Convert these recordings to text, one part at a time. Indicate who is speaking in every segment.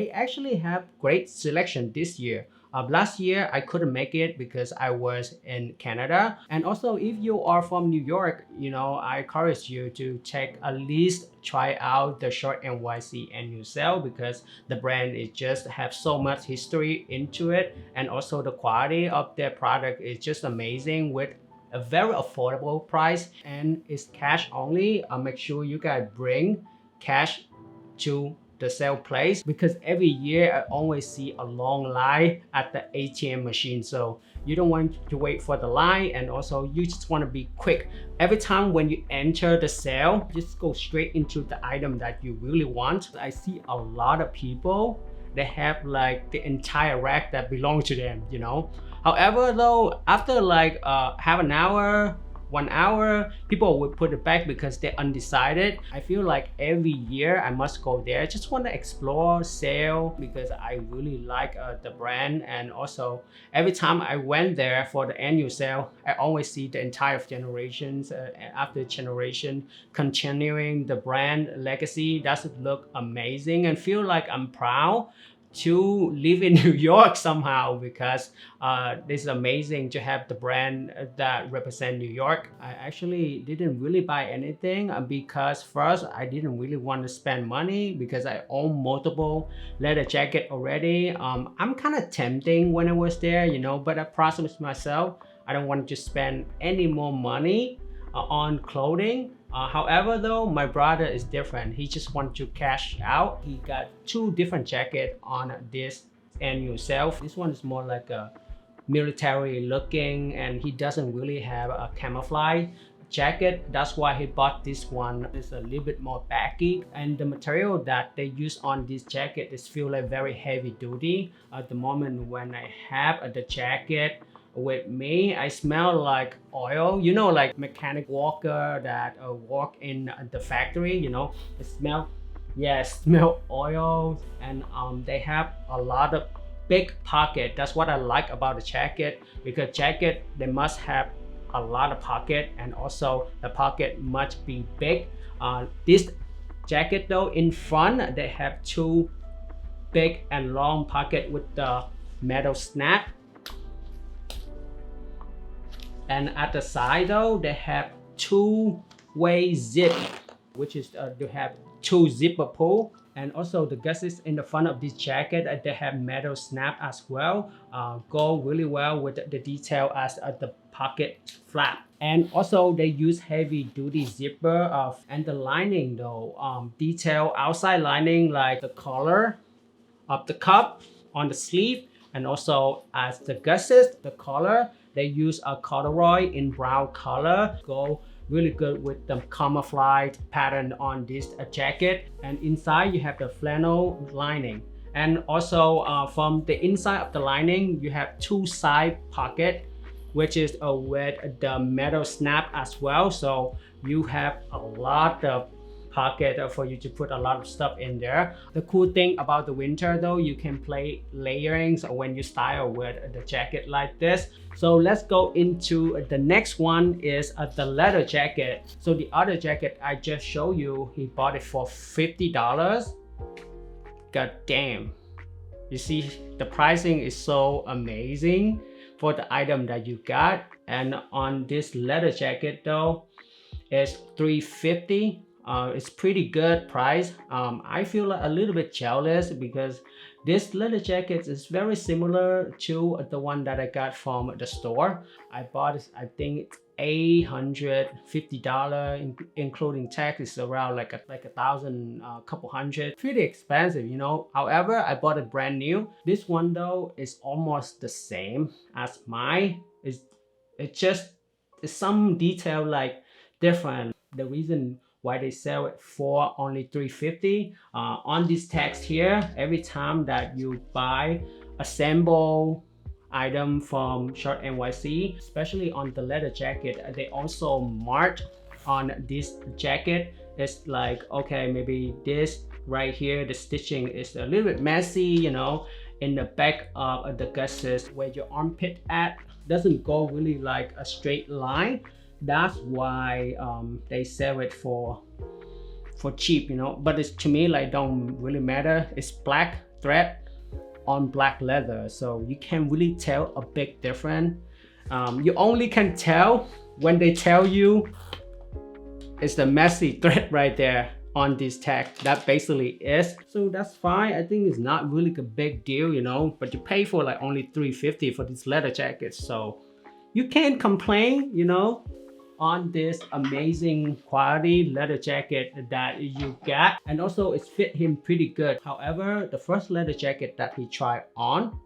Speaker 1: they actually have great selection this year. Last year I couldn't make it because I was in Canada. And also, if you are from New York, I encourage you to take at least try out the Short NYC annual sale, because the brand is just have so much history into it, and also the quality of their product is just amazing with a very affordable price, and it's cash only. Make sure you guys bring cash to the sale place, because every year I always see a long line at the ATM machine. So you don't want to wait for the line, and also you just want to be quick. Every time when you enter the sale, just go straight into the item that you really want. I see a lot of people, they have like the entire rack that belongs to them, However, though, after like half an hour, 1 hour, people will put it back because they're undecided. I feel like every year I must go there. Just want to explore sale, because I really like the brand. And also every time I went there for the annual sale, I always see the entire generations after generation continuing the brand legacy. Does it look amazing, and feel like I'm proud to live in New York somehow, because this is amazing to have the brand that represent New York. I actually didn't really buy anything because first I didn't really want to spend money, because I own multiple leather jacket already. I'm kind of tempting when I was there, but I promised myself I don't want to spend any more money on clothing. However, though, my brother is different. He just wants to cash out. He got 2 different jackets on this annual sale. This one is more like a military looking, and he doesn't really have a camouflage jacket. That's why he bought this one. It's a little bit more baggy, and the material that they use on this jacket is feel like very heavy duty. At the moment when I have the jacket with me, I smell like oil, like mechanic worker that work in the factory, it smell oil. And they have a lot of big pocket. That's what I like about the jacket, because jacket, they must have a lot of pocket, and also the pocket must be big. This jacket though, in front they have 2 big and long pocket with the metal snap. And at the side though, they have 2-way zip, which is to have 2 zipper pull. And also the gussets in the front of this jacket, they have metal snap as well. Go really well with the detail as the pocket flap. And also they use heavy duty zipper and the lining though, detail outside lining like the collar of the cup on the sleeve, and also as the gussets, the collar, they use a corduroy in brown color. Go really good with the camouflage pattern on this jacket. And inside you have the flannel lining. And also from the inside of the lining, you have 2 side pocket, which is with the metal snap as well. So you have a lot of pocket for you to put a lot of stuff in there. The cool thing about the winter though, you can play layerings when you style with the jacket like this. So let's go into the next one is the leather jacket. So the other jacket I just showed you, he bought it for $50. God damn. You see, the pricing is so amazing for the item that you got. And on this leather jacket though, it's $350. It's pretty good price. I feel a little bit jealous because this leather jacket is very similar to the one that I got from the store. I bought it, I think it's $850, including tax. It's around like a thousand, couple hundred. Pretty expensive, However, I bought it brand new. This one though is almost the same as mine. It's some detail like different. The reason why they sell it for only $350. On this text here, every time that you buy a sample item from Short NYC, especially on the leather jacket, they also mark on this jacket. It's like, okay, maybe this right here, the stitching is a little bit messy, in the back of the gussets where your armpit at doesn't go really like a straight line. That's why they sell it for cheap, but it's, to me, like, don't really matter. It's black thread on black leather, so you can't really tell a big difference. You only can tell when they tell you it's the messy thread right there on this tag. That basically is. So that's fine. I think it's not really a big deal, you know, but you pay for like only $350 for this leather jacket, so you can't complain, you know, on this amazing quality leather jacket that you got. And also it fit him pretty good. However, the first leather jacket that he tried on,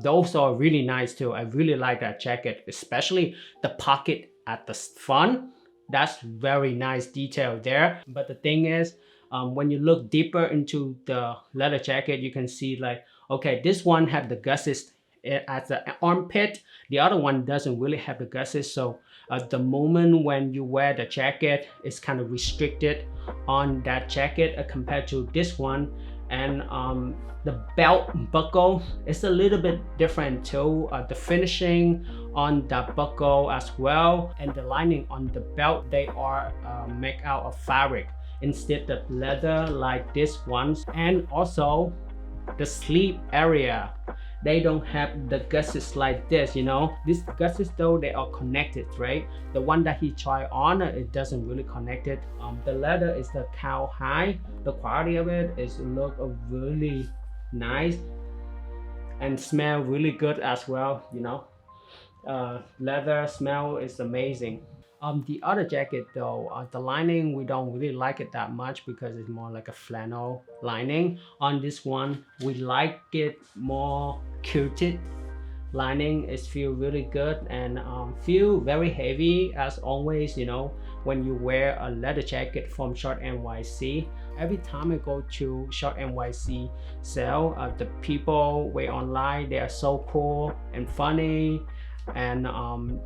Speaker 1: those are really nice too. I really like that jacket, especially the pocket at the front. That's very nice detail there. But the thing is, when you look deeper into the leather jacket, you can see like, okay, this one have the gussets at the armpit. The other one doesn't really have the gussets. So the moment when you wear the jacket, it's kind of restricted on that jacket compared to this one. And the belt buckle is a little bit different too. The finishing on the buckle as well, and the lining on the belt, they are made out of fabric instead of leather like this ones. And also the sleeve area, they don't have the gussets like this, you know. These gussets though, they are connected, right? The one that he tried on, it doesn't really connect it. The leather is the cowhide. The quality of it is look really nice and smell really good as well, you know. Leather smell is amazing. The other jacket though, the lining, we don't really like it that much because it's more like a flannel lining. On this one, we like it more quilted lining. It feel really good and feel very heavy as always, you know, when you wear a leather jacket from Schottnyc. Every time I go to Schottnyc sale, the people way online, they are so cool and funny, and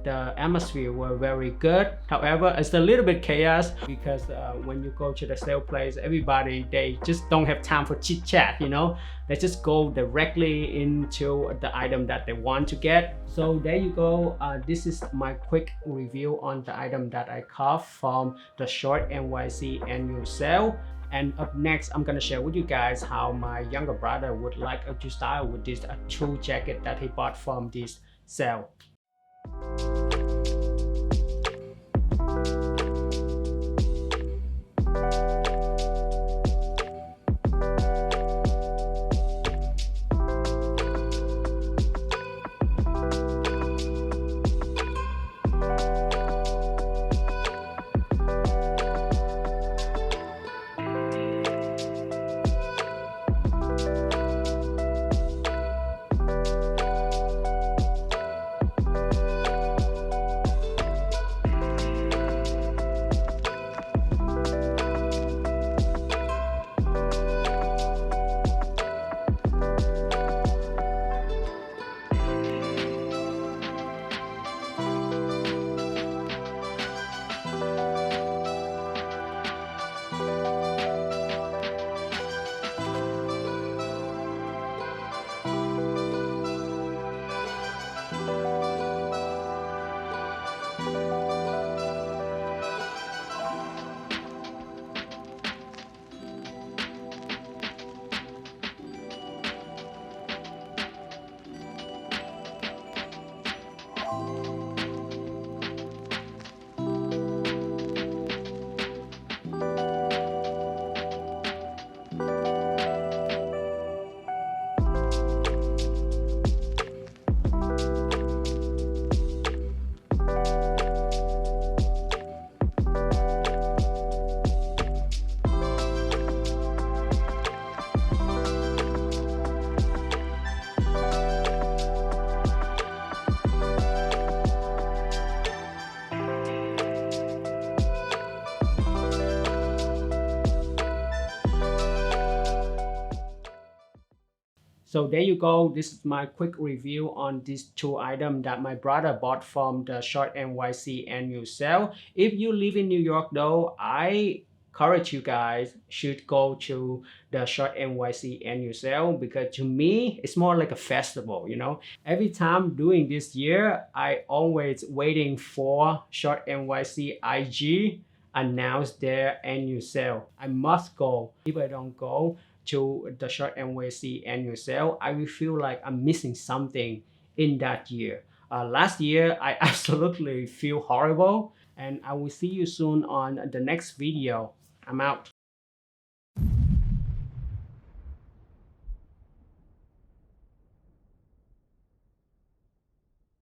Speaker 1: the atmosphere were very good. However, it's a little bit chaos because when you go to the sale place, everybody, they just don't have time for chit chat, you know. They just go directly into the item that they want to get. So there you go. This is my quick review on the item that I caught from the Schottnyc annual sale. And up next, I'm gonna share with you guys how my younger brother would like to style with this tool jacket that he bought from this sale. So there you go. This is my quick review on these two items that my brother bought from the Schottnyc annual sale. If you live in New York though, I encourage you guys should go to the Schottnyc annual sale, because to me, it's more like a festival, you know. Every time during this year, I always waiting for Schottnyc IG announce their annual sale. I must go. If I don't go, to the Shirt NYC annual sale, I will feel like I'm missing something in that year. Last year, I absolutely feel horrible, and I will see you soon on the next video. I'm out.